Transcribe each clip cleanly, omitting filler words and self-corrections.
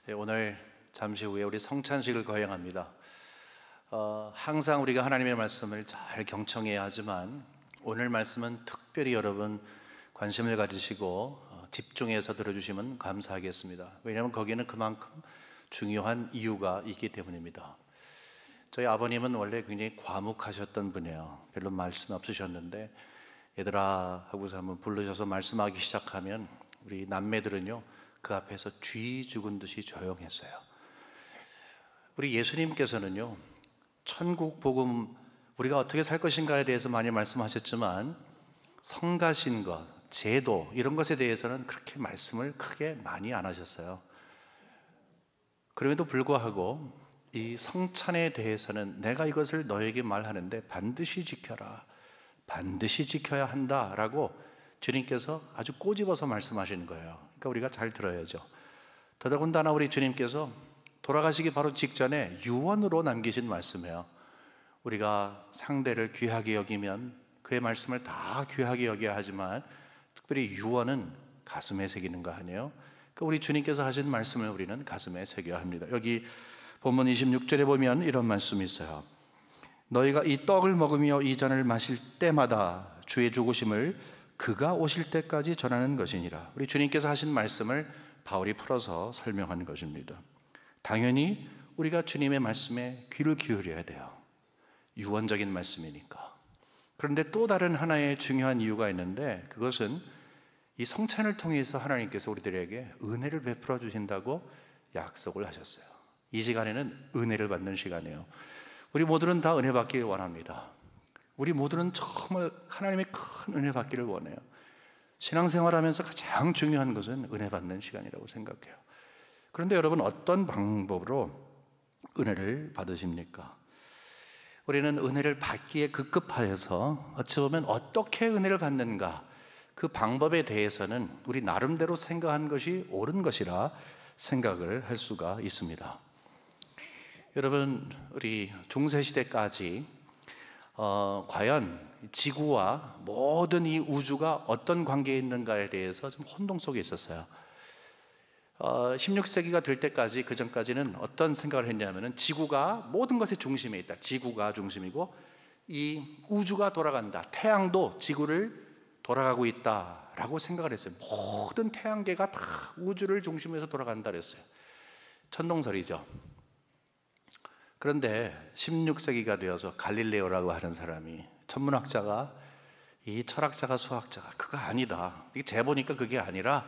네, 오늘 잠시 후에 우리 성찬식을 거행합니다. 항상 우리가 하나님의 말씀을 잘 경청해야 하지만 오늘 말씀은 특별히 여러분 관심을 가지시고 집중해서 들어주시면 감사하겠습니다. 왜냐하면 거기에는 그만큼 중요한 이유가 있기 때문입니다. 저희 아버님은 원래 굉장히 과묵하셨던 분이에요. 별로 말씀 없으셨는데 얘들아 하고서 한번 부르셔서 말씀하기 시작하면 우리 남매들은요 그 앞에서 쥐 죽은 듯이 조용했어요. 우리 예수님께서는요 천국 복음 우리가 어떻게 살 것인가에 대해서 많이 말씀하셨지만 성가신 것, 제도 이런 것에 대해서는 그렇게 말씀을 크게 많이 안 하셨어요. 그럼에도 불구하고 이 성찬에 대해서는 내가 이것을 너에게 말하는데 반드시 지켜라, 반드시 지켜야 한다라고 주님께서 아주 꼬집어서 말씀하시는 거예요. 그러니까 우리가 잘 들어야죠. 더더군다나 우리 주님께서 돌아가시기 바로 직전에 유언으로 남기신 말씀이에요. 우리가 상대를 귀하게 여기면 그의 말씀을 다 귀하게 여겨야 하지만 특별히 유언은 가슴에 새기는 거 아니에요? 그러니까 우리 주님께서 하신 말씀을 우리는 가슴에 새겨야 합니다. 여기 본문 26절에 보면 이런 말씀이 있어요. 너희가 이 떡을 먹으며 이 잔을 마실 때마다 주의 죽으심을 그가 오실 때까지 전하는 것이니라. 우리 주님께서 하신 말씀을 바울이 풀어서 설명한 것입니다. 당연히 우리가 주님의 말씀에 귀를 기울여야 돼요. 유언적인 말씀이니까. 그런데 또 다른 하나의 중요한 이유가 있는데 그것은 이 성찬을 통해서 하나님께서 우리들에게 은혜를 베풀어 주신다고 약속을 하셨어요. 이 시간에는 은혜를 받는 시간이에요. 우리 모두는 다 은혜 받기 원합니다. 우리 모두는 정말 하나님의 큰 은혜 받기를 원해요. 신앙생활하면서 가장 중요한 것은 은혜 받는 시간이라고 생각해요. 그런데 여러분 어떤 방법으로 은혜를 받으십니까? 우리는 은혜를 받기에 급급하여서 어찌 보면 어떻게 은혜를 받는가 그 방법에 대해서는 우리 나름대로 생각한 것이 옳은 것이라 생각을 할 수가 있습니다. 여러분 우리 중세시대까지 과연 지구와 모든 이 우주가 어떤 관계에 있는가에 대해서 좀 혼동 속에 있었어요. 16세기가 될 때까지 그 전까지는 어떤 생각을 했냐면은 지구가 모든 것의 중심에 있다. 지구가 중심이고 이 우주가 돌아간다. 태양도 지구를 돌아가고 있다라고 생각을 했어요. 모든 태양계가 다 우주를 중심에서 돌아간다 그랬어요. 천동설이죠. 그런데 16세기가 되어서 갈릴레오라고 하는 사람이 천문학자가 이 철학자가 수학자가 그거 아니다. 이게 재보니까 그게 아니라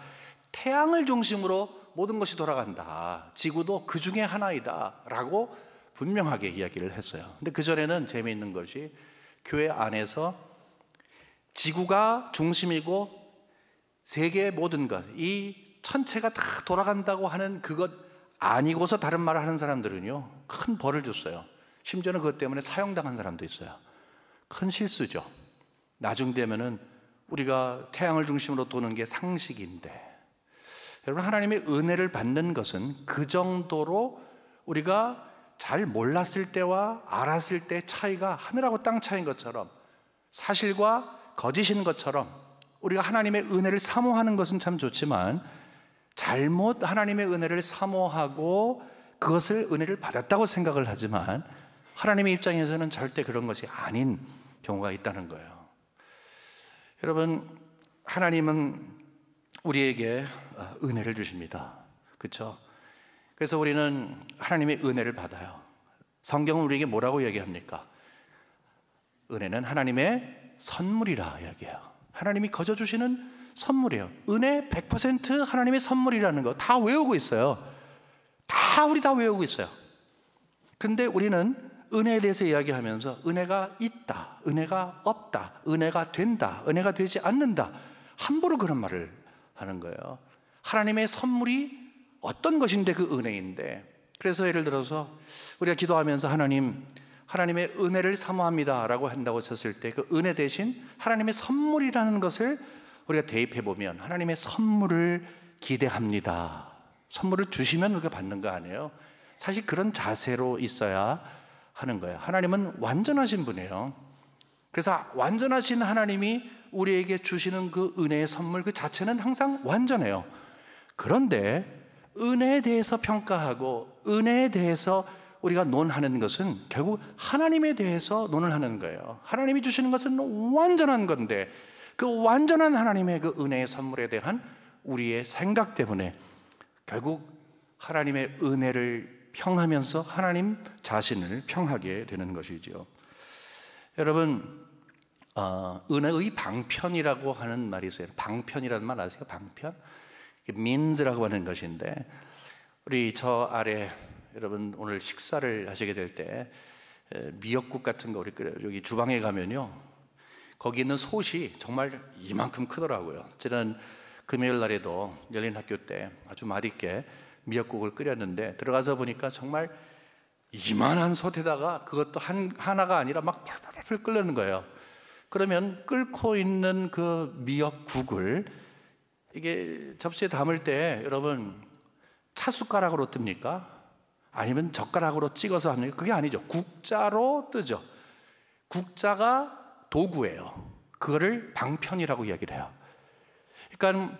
태양을 중심으로 모든 것이 돌아간다. 지구도 그 중에 하나이다 라고 분명하게 이야기를 했어요. 근데 그전에는 재미있는 것이 교회 안에서 지구가 중심이고 세계의 모든 것, 이 천체가 다 돌아간다고 하는 그것 아니고서 다른 말을 하는 사람들은요 큰 벌을 줬어요. 심지어는 그것 때문에 사형당한 사람도 있어요. 큰 실수죠. 나중 되면은 우리가 태양을 중심으로 도는 게 상식인데 여러분 하나님의 은혜를 받는 것은 그 정도로 우리가 잘 몰랐을 때와 알았을 때 차이가 하늘하고 땅 차이인 것처럼 사실과 거짓인 것처럼 우리가 하나님의 은혜를 사모하는 것은 참 좋지만 잘못 하나님의 은혜를 사모하고 그것을 은혜를 받았다고 생각을 하지만 하나님의 입장에서는 절대 그런 것이 아닌 경우가 있다는 거예요. 여러분 하나님은 우리에게 은혜를 주십니다. 그렇죠? 그래서 우리는 하나님의 은혜를 받아요. 성경은 우리에게 뭐라고 얘기합니까? 은혜는 하나님의 선물이라 이야기해요. 하나님이 거저 주시는 선물이에요. 은혜 100% 하나님의 선물이라는 거 다 외우고 있어요. 우리 다 외우고 있어요. 근데 우리는 은혜에 대해서 이야기하면서 은혜가 있다, 은혜가 없다, 은혜가 된다, 은혜가 되지 않는다 함부로 그런 말을 하는 거예요. 하나님의 선물이 어떤 것인데 그 은혜인데 그래서 예를 들어서 우리가 기도하면서 하나님의 은혜를 사모합니다 라고 한다고 쳤을 때 그 은혜 대신 하나님의 선물이라는 것을 우리가 대입해 보면 하나님의 선물을 기대합니다. 선물을 주시면 우리가 받는 거 아니에요? 사실 그런 자세로 있어야 하는 거예요. 하나님은 완전하신 분이에요. 그래서 완전하신 하나님이 우리에게 주시는 그 은혜의 선물 그 자체는 항상 완전해요. 그런데 은혜에 대해서 평가하고 은혜에 대해서 우리가 논하는 것은 결국 하나님에 대해서 논을 하는 거예요. 하나님이 주시는 것은 완전한 건데 그 완전한 하나님의 그 은혜의 선물에 대한 우리의 생각 때문에 결국 하나님의 은혜를 평하면서 하나님 자신을 평하게 되는 것이죠. 여러분, 은혜의 방편이라고 하는 말이 있어요. 방편이라는 말 아세요? 방편? means라고 하는 것인데, 우리 저 아래 여러분 오늘 식사를 하시게 될 때 미역국 같은 거 우리 여기 주방에 가면요, 거기 있는 솥이 정말 이만큼 크더라고요. 지난 금요일 날에도 열린 학교 때 아주 맛있게 미역국을 끓였는데 들어가서 보니까 정말 이만한 솥에다가 그것도 하나가 아니라 막 펄펄펄 끓는 거예요. 그러면 끓고 있는 그 미역국을 이게 접시에 담을 때 여러분 차숟가락으로 뜹니까? 아니면 젓가락으로 찍어서 합니까? 그게 아니죠. 국자로 뜨죠. 국자가 도구예요. 그거를 방편이라고 이야기를 해요. 그러니까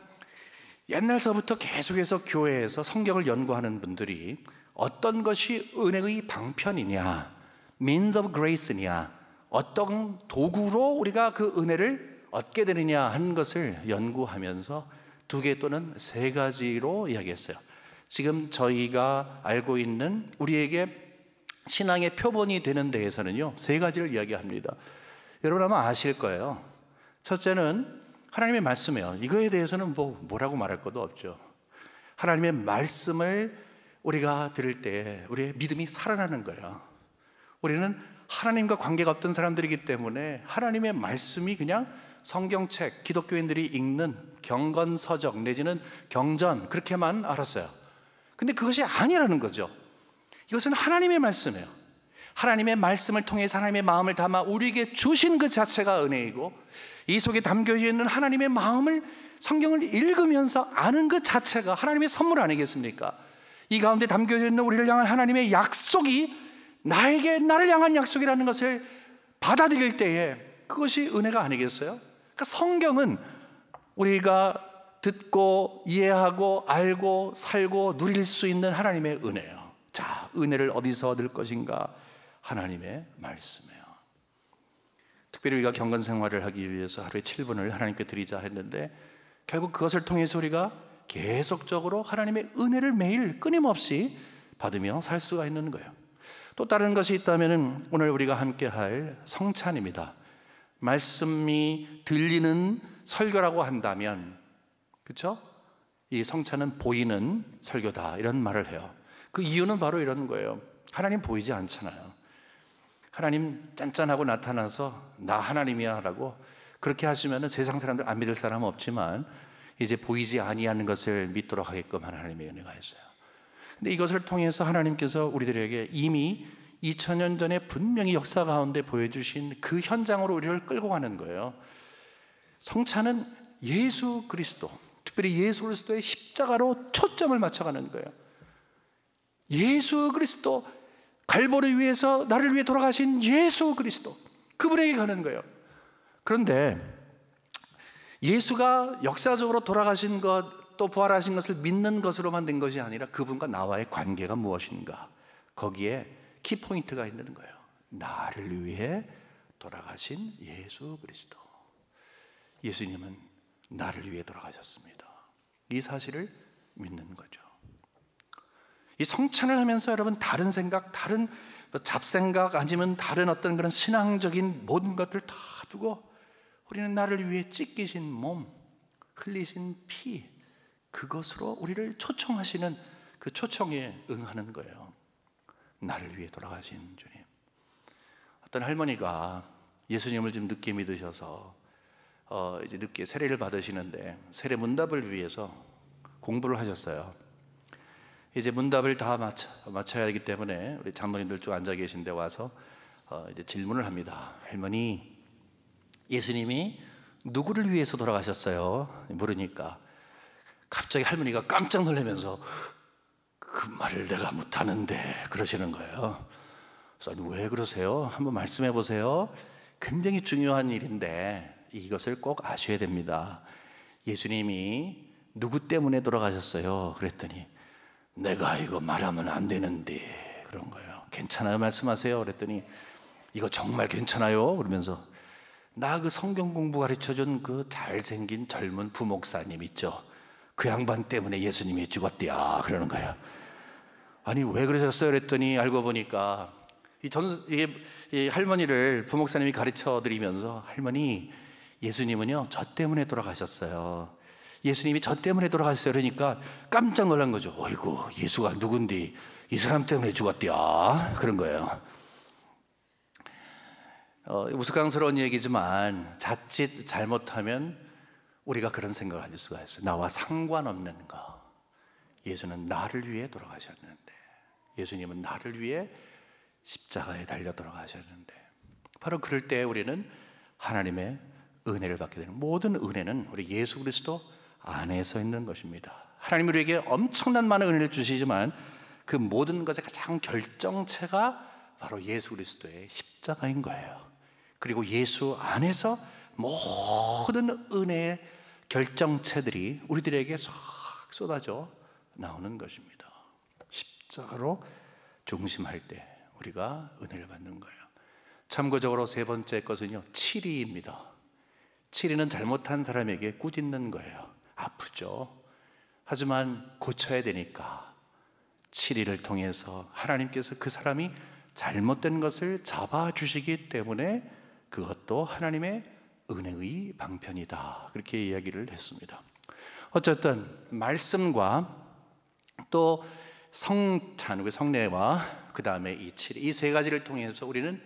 옛날서부터 계속해서 교회에서 성경을 연구하는 분들이 어떤 것이 은혜의 방편이냐, means of grace냐, 어떤 도구로 우리가 그 은혜를 얻게 되느냐 하는 것을 연구하면서 2개 또는 3가지로 이야기했어요. 지금 저희가 알고 있는 우리에게 신앙의 표본이 되는 데에서는요 3가지를 이야기합니다. 여러분 아마 아실 거예요. 첫째는 하나님의 말씀이에요. 이거에 대해서는 뭐라고 말할 것도 없죠. 하나님의 말씀을 우리가 들을 때 우리의 믿음이 살아나는 거예요. 우리는 하나님과 관계가 없던 사람들이기 때문에 하나님의 말씀이 그냥 성경책, 기독교인들이 읽는 경건서적 내지는 경전 그렇게만 알았어요. 근데 그것이 아니라는 거죠. 이것은 하나님의 말씀이에요. 하나님의 말씀을 통해서 하나님의 마음을 담아 우리에게 주신 그 자체가 은혜이고, 이 속에 담겨져 있는 하나님의 마음을 성경을 읽으면서 아는 그 자체가 하나님의 선물 아니겠습니까? 이 가운데 담겨져 있는 우리를 향한 하나님의 약속이 나를 향한 약속이라는 것을 받아들일 때에 그것이 은혜가 아니겠어요? 그러니까 성경은 우리가 듣고 이해하고 알고 살고 누릴 수 있는 하나님의 은혜예요. 자, 은혜를 어디서 얻을 것인가? 하나님의 말씀이에요. 특별히 우리가 경건 생활을 하기 위해서 하루에 7분을 하나님께 드리자 했는데 결국 그것을 통해서 우리가 계속적으로 하나님의 은혜를 매일 끊임없이 받으며 살 수가 있는 거예요. 또 다른 것이 있다면 오늘 우리가 함께 할 성찬입니다. 말씀이 들리는 설교라고 한다면, 그렇죠? 이 성찬은 보이는 설교다 이런 말을 해요. 그 이유는 바로 이런 거예요. 하나님 보이지 않잖아요. 하나님 짠짠하고 나타나서 나 하나님이야 라고 그렇게 하시면 세상 사람들 안 믿을 사람은 없지만 이제 보이지 아니하는 것을 믿도록 하게끔 하나님의 은혜가 있어요. 근데 이것을 통해서 하나님께서 우리들에게 이미 2000년 전에 분명히 역사 가운데 보여주신 그 현장으로 우리를 끌고 가는 거예요. 성찬은 예수 그리스도, 특별히 예수 그리스도의 십자가로 초점을 맞춰가는 거예요. 예수 그리스도, 갈보리 위에서 나를 위해 돌아가신 예수 그리스도, 그분에게 가는 거예요. 그런데 예수가 역사적으로 돌아가신 것, 또 부활하신 것을 믿는 것으로만 된 것이 아니라 그분과 나와의 관계가 무엇인가, 거기에 키포인트가 있는 거예요. 나를 위해 돌아가신 예수 그리스도. 예수님은 나를 위해 돌아가셨습니다. 이 사실을 믿는 거죠. 이 성찬을 하면서 여러분 다른 생각, 다른 잡생각 아니면 다른 어떤 그런 신앙적인 모든 것들 다 두고 우리는 나를 위해 찢기신 몸, 흘리신 피, 그것으로 우리를 초청하시는 그 초청에 응하는 거예요. 나를 위해 돌아가신 주님. 어떤 할머니가 예수님을 좀 늦게 믿으셔서 이제 늦게 세례를 받으시는데 세례 문답을 위해서 공부를 하셨어요. 이제 문답을 다 마쳐야 하기 때문에 우리 장로님들 쭉 앉아 계신데 와서 이제 질문을 합니다. 할머니, 예수님이 누구를 위해서 돌아가셨어요? 물으니까 갑자기 할머니가 깜짝 놀라면서 그 말을 내가 못하는데 그러시는 거예요. 그래서 왜 그러세요? 한번 말씀해 보세요. 굉장히 중요한 일인데 이것을 꼭 아셔야 됩니다. 예수님이 누구 때문에 돌아가셨어요? 그랬더니 내가 이거 말하면 안 되는데 그런 거예요. 괜찮아요? 말씀하세요. 그랬더니 이거 정말 괜찮아요? 그러면서 나 그 성경 공부 가르쳐준 그 잘생긴 젊은 부목사님 있죠? 그 양반 때문에 예수님이 죽었대야 그러는 거예요. 아니 왜 그러셨어요? 그랬더니 알고 보니까 이 할머니를 부목사님이 가르쳐 드리면서 할머니 예수님은요 저 때문에 돌아가셨어요. 예수님이 저 때문에 돌아가셨어요. 그러니까 깜짝 놀란 거죠. 어이구 예수가 누군데 이 사람 때문에 죽었대야 그런 거예요. 우스꽝스러운 얘기지만 자칫 잘못하면 우리가 그런 생각을 가질 수가 있어요. 나와 상관없는 거. 예수는 나를 위해 돌아가셨는데, 예수님은 나를 위해 십자가에 달려 돌아가셨는데, 바로 그럴 때 우리는 하나님의 은혜를 받게 되는, 모든 은혜는 우리 예수 그리스도 안에서 있는 것입니다. 하나님 우리에게 엄청난 많은 은혜를 주시지만 그 모든 것의 가장 결정체가 바로 예수 그리스도의 십자가인 거예요. 그리고 예수 안에서 모든 은혜의 결정체들이 우리들에게 싹 쏟아져 나오는 것입니다. 십자가로 중심할 때 우리가 은혜를 받는 거예요. 참고적으로 세 번째 것은요, 치리입니다. 치리는 잘못한 사람에게 꾸짖는 거예요. 아프죠. 하지만 고쳐야 되니까 치리를 통해서 하나님께서 그 사람이 잘못된 것을 잡아주시기 때문에 그것도 하나님의 은혜의 방편이다. 그렇게 이야기를 했습니다. 어쨌든 말씀과 또 성찬, 성례와 그 다음에 이 치리, 이 세 가지를 통해서 우리는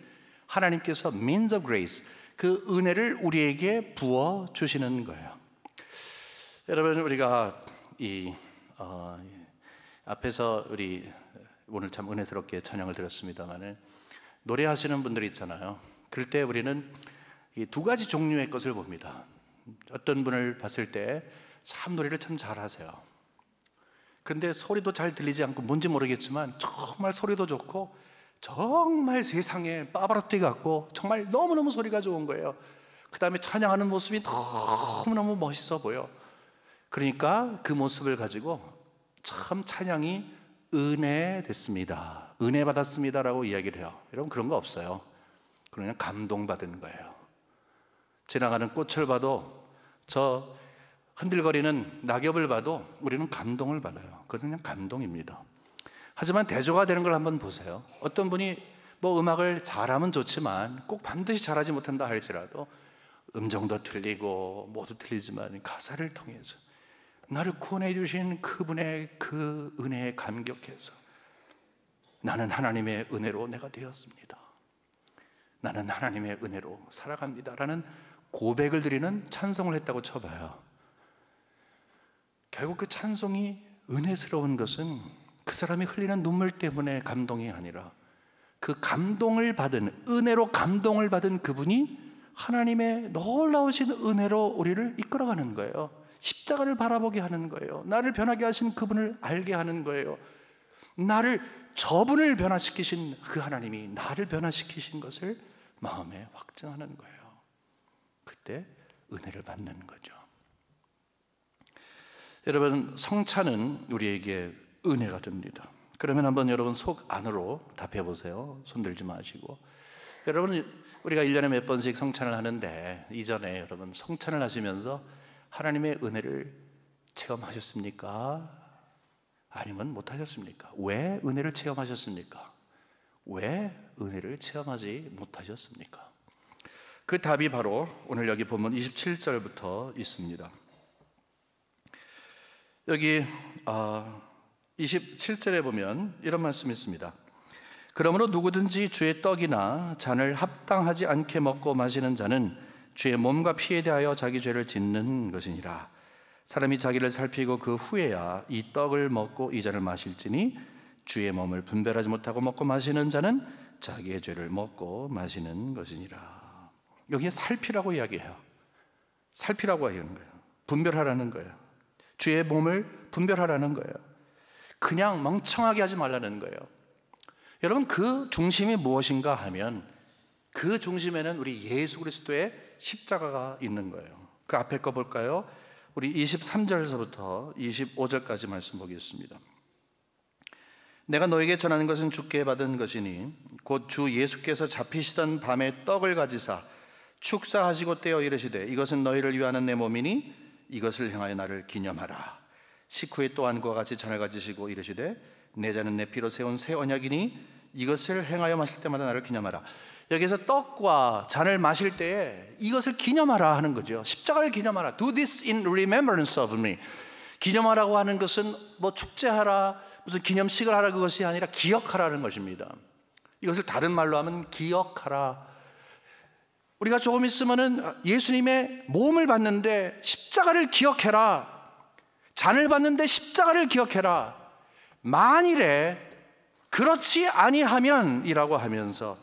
하나님께서 means of grace, 그 은혜를 우리에게 부어 주시는 거예요. 여러분 우리가 앞에서 우리 오늘 참 은혜스럽게 찬양을 들었습니다만은 노래하시는 분들 있잖아요. 그럴 때 우리는 이 두 가지 종류의 것을 봅니다. 어떤 분을 봤을 때 참 노래를 참 잘하세요. 그런데 소리도 잘 들리지 않고 뭔지 모르겠지만 정말 소리도 좋고 정말 세상에 파바로티 같고 정말 너무너무 소리가 좋은 거예요. 그 다음에 찬양하는 모습이 너무너무 멋있어 보여. 그러니까 그 모습을 가지고 참 찬양이 은혜 됐습니다, 은혜 받았습니다라고 이야기를 해요. 여러분 그런 거 없어요. 그냥 감동받은 거예요. 지나가는 꽃을 봐도 저 흔들거리는 낙엽을 봐도 우리는 감동을 받아요. 그것은 그냥 감동입니다. 하지만 대조가 되는 걸 한번 보세요. 어떤 분이 뭐 음악을 잘하면 좋지만 꼭 반드시 잘하지 못한다 할지라도 음정도 틀리고 모두 틀리지만 가사를 통해서 나를 구원해 주신 그분의 그 은혜에 감격해서 나는 하나님의 은혜로 내가 되었습니다, 나는 하나님의 은혜로 살아갑니다 라는 고백을 드리는 찬송을 했다고 쳐봐요. 결국 그 찬송이 은혜스러운 것은 그 사람이 흘리는 눈물 때문에 감동이 아니라 그 감동을 받은, 은혜로 감동을 받은 그분이 하나님의 놀라우신 은혜로 우리를 이끌어가는 거예요. 십자가를 바라보게 하는 거예요. 나를 변하게 하신 그분을 알게 하는 거예요. 저분을 변화시키신 그 하나님이 나를 변화시키신 것을 마음에 확증하는 거예요. 그때 은혜를 받는 거죠. 여러분 성찬은 우리에게 은혜가 됩니다. 그러면 한번 여러분 속 안으로 답해 보세요. 손 들지 마시고. 여러분 우리가 1년에 몇 번씩 성찬을 하는데 이전에 여러분 성찬을 하시면서 하나님의 은혜를 체험하셨습니까? 아니면 못하셨습니까? 왜 은혜를 체험하셨습니까? 왜 은혜를 체험하지 못하셨습니까? 그 답이 바로 오늘 여기 보면 27절부터 있습니다. 여기 27절에 보면 이런 말씀이 있습니다. 그러므로 누구든지 주의 떡이나 잔을 합당하지 않게 먹고 마시는 자는 주의 몸과 피에 대하여 자기 죄를 짓는 것이니라. 사람이 자기를 살피고 그 후에야 이 떡을 먹고 이 잔을 마실지니 주의 몸을 분별하지 못하고 먹고 마시는 자는 자기의 죄를 먹고 마시는 것이니라. 여기에 살피라고 이야기해요. 살피라고 하는 거예요. 분별하라는 거예요. 주의 몸을 분별하라는 거예요. 그냥 멍청하게 하지 말라는 거예요. 여러분 그 중심이 무엇인가 하면 그 중심에는 우리 예수 그리스도의 십자가가 있는 거예요. 그 앞에 거 볼까요? 우리 23절에서부터 25절까지 말씀 보겠습니다. 내가 너에게 전하는 것은 주께 받은 것이니 곧 주 예수께서 잡히시던 밤에 떡을 가지사 축사하시고 떼어 이르시되 이것은 너희를 위하는 내 몸이니 이것을 행하여 나를 기념하라. 식후에 또한 그와 같이 잔을 가지시고 이르시되 내 잔은 내 피로 세운 새 언약이니 이것을 행하여 마실 때마다 나를 기념하라. 여기서 떡과 잔을 마실 때에 이것을 기념하라 하는 거죠. 십자가를 기념하라. Do this in remembrance of me. 기념하라고 하는 것은 뭐 축제하라, 무슨 기념식을 하라 그것이 아니라 기억하라는 것입니다. 이것을 다른 말로 하면 기억하라. 우리가 조금 있으면은 예수님의 몸을 봤는데 십자가를 기억해라. 잔을 봤는데 십자가를 기억해라. 만일에 그렇지 아니하면이라고 하면서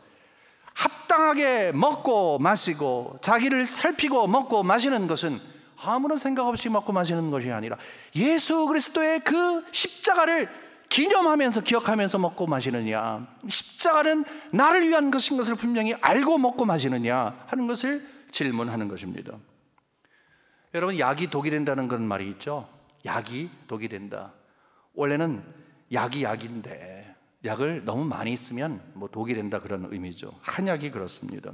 합당하게 먹고 마시고 자기를 살피고 먹고 마시는 것은 아무런 생각 없이 먹고 마시는 것이 아니라 예수 그리스도의 그 십자가를 기념하면서 기억하면서 먹고 마시느냐, 십자가는 나를 위한 것인 것을 분명히 알고 먹고 마시느냐 하는 것을 질문하는 것입니다. 여러분, 약이 독이 된다는 그런 말이 있죠. 약이 독이 된다. 원래는 약이 약인데 약을 너무 많이 쓰면 뭐 독이 된다 그런 의미죠. 한약이 그렇습니다.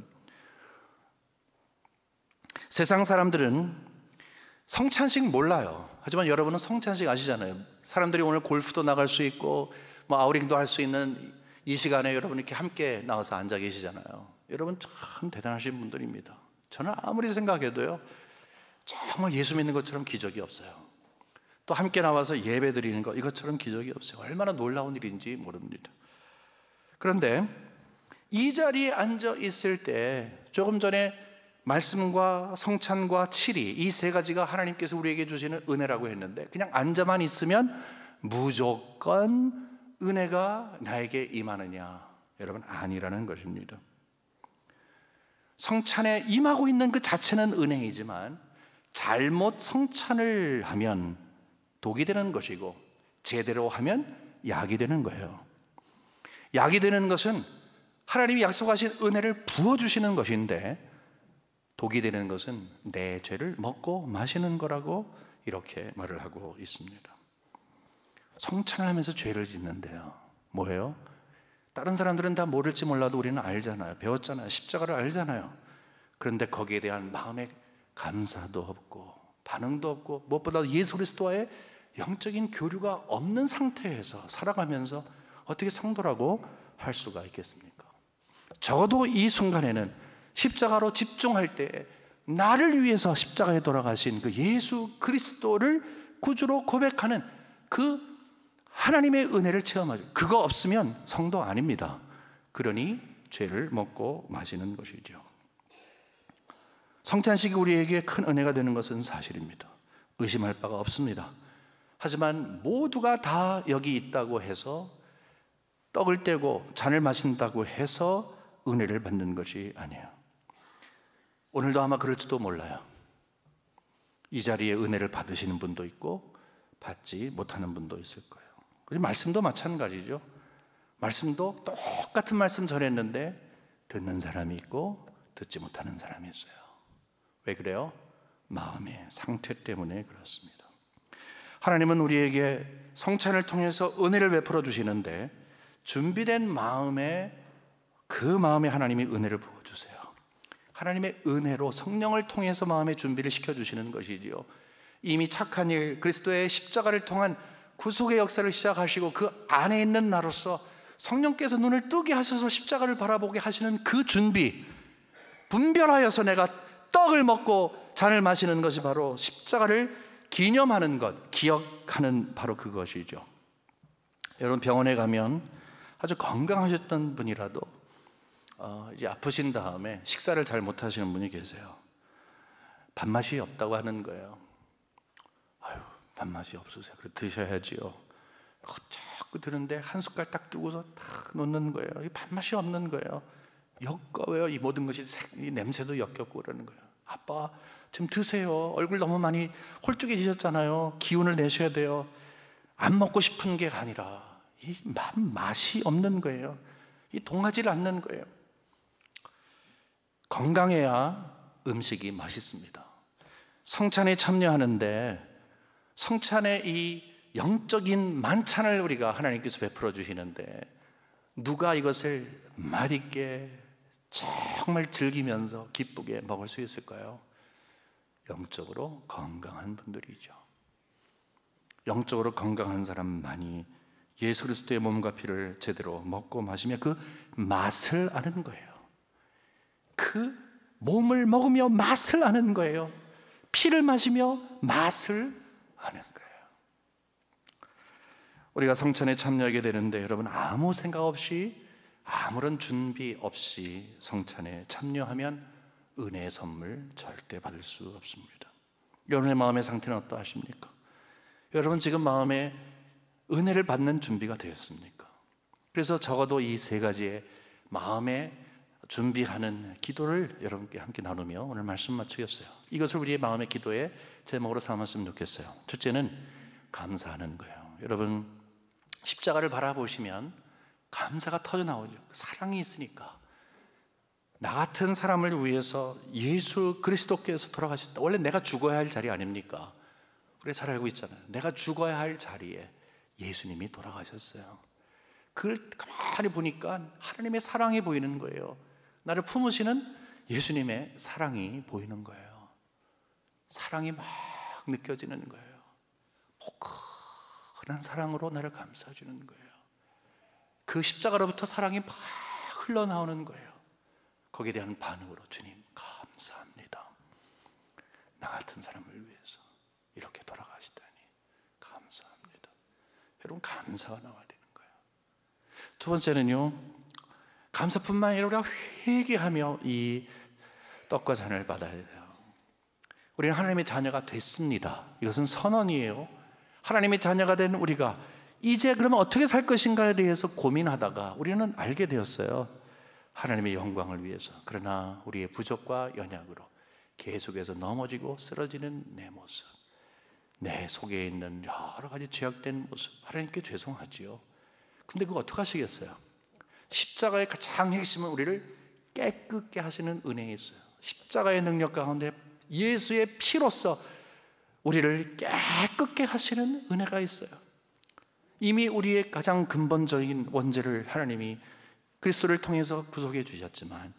세상 사람들은 성찬식 몰라요. 하지만 여러분은 성찬식 아시잖아요. 사람들이 오늘 골프도 나갈 수 있고 뭐 아우링도 할 수 있는 이 시간에 여러분 이렇게 함께 나와서 앉아 계시잖아요. 여러분 참 대단하신 분들입니다. 저는 아무리 생각해도요, 정말 예수 믿는 것처럼 기적이 없어요. 또 함께 나와서 예배 드리는 것, 이것처럼 기적이 없어요. 얼마나 놀라운 일인지 모릅니다. 그런데 이 자리에 앉아 있을 때 조금 전에 말씀과 성찬과 치리, 이 세 가지가 하나님께서 우리에게 주시는 은혜라고 했는데, 그냥 앉아만 있으면 무조건 은혜가 나에게 임하느냐? 여러분, 아니라는 것입니다. 성찬에 임하고 있는 그 자체는 은혜이지만 잘못 성찬을 하면 독이 되는 것이고 제대로 하면 약이 되는 거예요. 약이 되는 것은 하나님이 약속하신 은혜를 부어주시는 것인데, 독이 되는 것은 내 죄를 먹고 마시는 거라고 이렇게 말을 하고 있습니다. 성찬을 하면서 죄를 짓는데요, 뭐예요? 다른 사람들은 다 모를지 몰라도 우리는 알잖아요. 배웠잖아요. 십자가를 알잖아요. 그런데 거기에 대한 마음의 감사도 없고 반응도 없고 무엇보다 예수 그리스도와의 영적인 교류가 없는 상태에서 살아가면서 어떻게 성도라고 할 수가 있겠습니까? 적어도 이 순간에는 십자가로 집중할 때 나를 위해서 십자가에 돌아가신 그 예수 그리스도를 구주로 고백하는 그 하나님의 은혜를 체험하죠. 그거 없으면 성도 아닙니다. 그러니 죄를 먹고 마시는 것이죠. 성찬식이 우리에게 큰 은혜가 되는 것은 사실입니다. 의심할 바가 없습니다. 하지만 모두가 다 여기 있다고 해서 떡을 떼고 잔을 마신다고 해서 은혜를 받는 것이 아니에요. 오늘도 아마 그럴지도 몰라요. 이 자리에 은혜를 받으시는 분도 있고 받지 못하는 분도 있을 거예요. 그리고 말씀도 마찬가지죠. 말씀도 똑같은 말씀 전했는데 듣는 사람이 있고 듣지 못하는 사람이 있어요. 왜 그래요? 마음의 상태 때문에 그렇습니다. 하나님은 우리에게 성찬을 통해서 은혜를 베풀어 주시는데 준비된 마음에, 그 마음에 하나님이 은혜를 부어주세요. 하나님의 은혜로 성령을 통해서 마음의 준비를 시켜주시는 것이지요. 이미 착한 일, 그리스도의 십자가를 통한 구속의 역사를 시작하시고 그 안에 있는 나로서 성령께서 눈을 뜨게 하셔서 십자가를 바라보게 하시는 그 준비, 분별하여서 내가 떡을 먹고 잔을 마시는 것이 바로 십자가를 기념하는 것, 기억하는 바로 그것이죠. 여러분, 병원에 가면 아주 건강하셨던 분이라도 이제 아프신 다음에 식사를 잘 못하시는 분이 계세요. 밥맛이 없다고 하는 거예요. 아유, 밥맛이 없으세요. 그래 드셔야지요. 자꾸 드는데 한 숟갈 딱 뜨고서 딱 놓는 거예요. 이 밥맛이 없는 거예요. 역겨워요. 이 모든 것이 이 냄새도 역겹고 그러는 거예요. 아빠 좀 드세요. 얼굴 너무 많이 홀쭉해지셨잖아요. 기운을 내셔야 돼요. 안 먹고 싶은 게 아니라 이 맛이 없는 거예요. 이 동하지를 않는 거예요. 건강해야 음식이 맛있습니다. 성찬에 참여하는데 성찬의 이 영적인 만찬을 우리가 하나님께서 베풀어 주시는데 누가 이것을 맛있게 정말 즐기면서 기쁘게 먹을 수 있을까요? 영적으로 건강한 분들이죠. 영적으로 건강한 사람만이 예수 그리스도의 몸과 피를 제대로 먹고 마시며 그 맛을 아는 거예요. 그 몸을 먹으며 맛을 아는 거예요. 피를 마시며 맛을 아는 거예요. 우리가 성찬에 참여하게 되는데 여러분, 아무 생각 없이 아무런 준비 없이 성찬에 참여하면 은혜의 선물 절대 받을 수 없습니다. 여러분의 마음의 상태는 어떠하십니까? 여러분 지금 마음에 은혜를 받는 준비가 되었습니까? 그래서 적어도 이 세 가지의 마음에 준비하는 기도를 여러분께 함께 나누며 오늘 말씀 마치겠어요. 이것을 우리의 마음의 기도의 제목으로 삼았으면 좋겠어요. 첫째는 감사하는 거예요. 여러분, 십자가를 바라보시면 감사가 터져 나오죠. 사랑이 있으니까. 나 같은 사람을 위해서 예수 그리스도께서 돌아가셨다. 원래 내가 죽어야 할 자리 아닙니까? 우리가 잘 알고 있잖아요. 내가 죽어야 할 자리에 예수님이 돌아가셨어요. 그걸 가만히 보니까 하나님의 사랑이 보이는 거예요. 나를 품으시는 예수님의 사랑이 보이는 거예요. 사랑이 막 느껴지는 거예요. 포근한 사랑으로 나를 감싸주는 거예요. 그 십자가로부터 사랑이 막 흘러나오는 거예요. 거기에 대한 반응으로 주님 감사합니다. 나 같은 사람을 위해서 이렇게 돌아가시다니 감사합니다. 여러분, 감사가 나와야 되는 거예요. 두 번째는요, 감사뿐만 아니라 우리가 회개하며 이 떡과 잔을 받아야 돼요. 우리는 하나님의 자녀가 됐습니다. 이것은 선언이에요. 하나님의 자녀가 된 우리가 이제 그러면 어떻게 살 것인가에 대해서 고민하다가 우리는 알게 되었어요. 하나님의 영광을 위해서. 그러나 우리의 부족과 연약으로 계속해서 넘어지고 쓰러지는 내 모습, 내 속에 있는 여러 가지 죄악된 모습, 하나님께 죄송하지요. 근데 그거 어떻게 하시겠어요? 십자가의 가장 핵심은 우리를 깨끗게 하시는 은혜에 있어요. 십자가의 능력 가운데 예수의 피로써 우리를 깨끗게 하시는 은혜가 있어요. 이미 우리의 가장 근본적인 원죄를 하나님이 그리스도를 통해서 구속해 주셨지만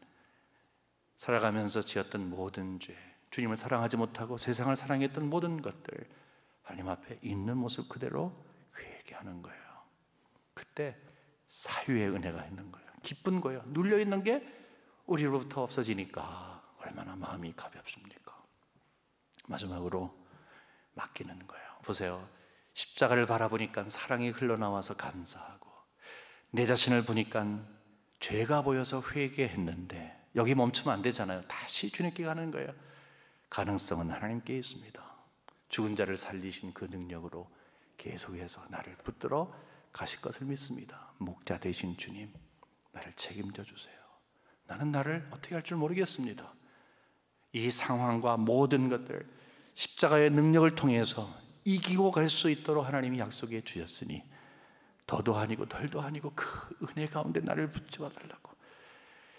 살아가면서 지었던 모든 죄, 주님을 사랑하지 못하고 세상을 사랑했던 모든 것들 하나님 앞에 있는 모습 그대로 회개하는 거예요. 그때 사유의 은혜가 있는 거예요. 기쁜 거예요. 눌려있는 게 우리로부터 없어지니까 얼마나 마음이 가볍습니까? 마지막으로 맡기는 거예요. 보세요. 십자가를 바라보니까 사랑이 흘러나와서 감사하고, 내 자신을 보니까 죄가 보여서 회개했는데 여기 멈추면 안 되잖아요. 다시 주님께 가는 거예요. 가능성은 하나님께 있습니다. 죽은 자를 살리신 그 능력으로 계속해서 나를 붙들어 가실 것을 믿습니다. 목자 되신 주님, 나를 책임져 주세요. 나는 나를 어떻게 할 줄 모르겠습니다. 이 상황과 모든 것들 십자가의 능력을 통해서 이기고 갈 수 있도록 하나님이 약속해 주셨으니 더도 아니고 덜도 아니고 그 은혜 가운데 나를 붙잡아 달라고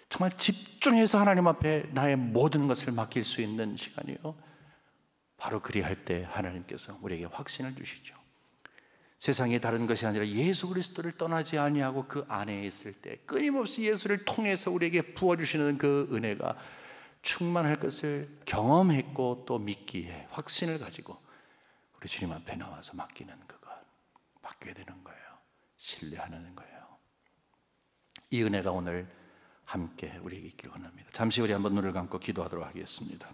정말 집중해서 하나님 앞에 나의 모든 것을 맡길 수 있는 시간이요, 바로 그리할 때 하나님께서 우리에게 확신을 주시죠. 세상에 다른 것이 아니라 예수 그리스도를 떠나지 아니하고 그 안에 있을 때 끊임없이 예수를 통해서 우리에게 부어주시는 그 은혜가 충만할 것을 경험했고 또 믿기에 확신을 가지고 우리 주님 앞에 나와서 맡기는 그것, 맡겨야 되는 거예요. 신뢰하는 거예요. 이 은혜가 오늘 함께 우리에게 있기를 원합니다. 잠시 우리 한번 눈을 감고 기도하도록 하겠습니다.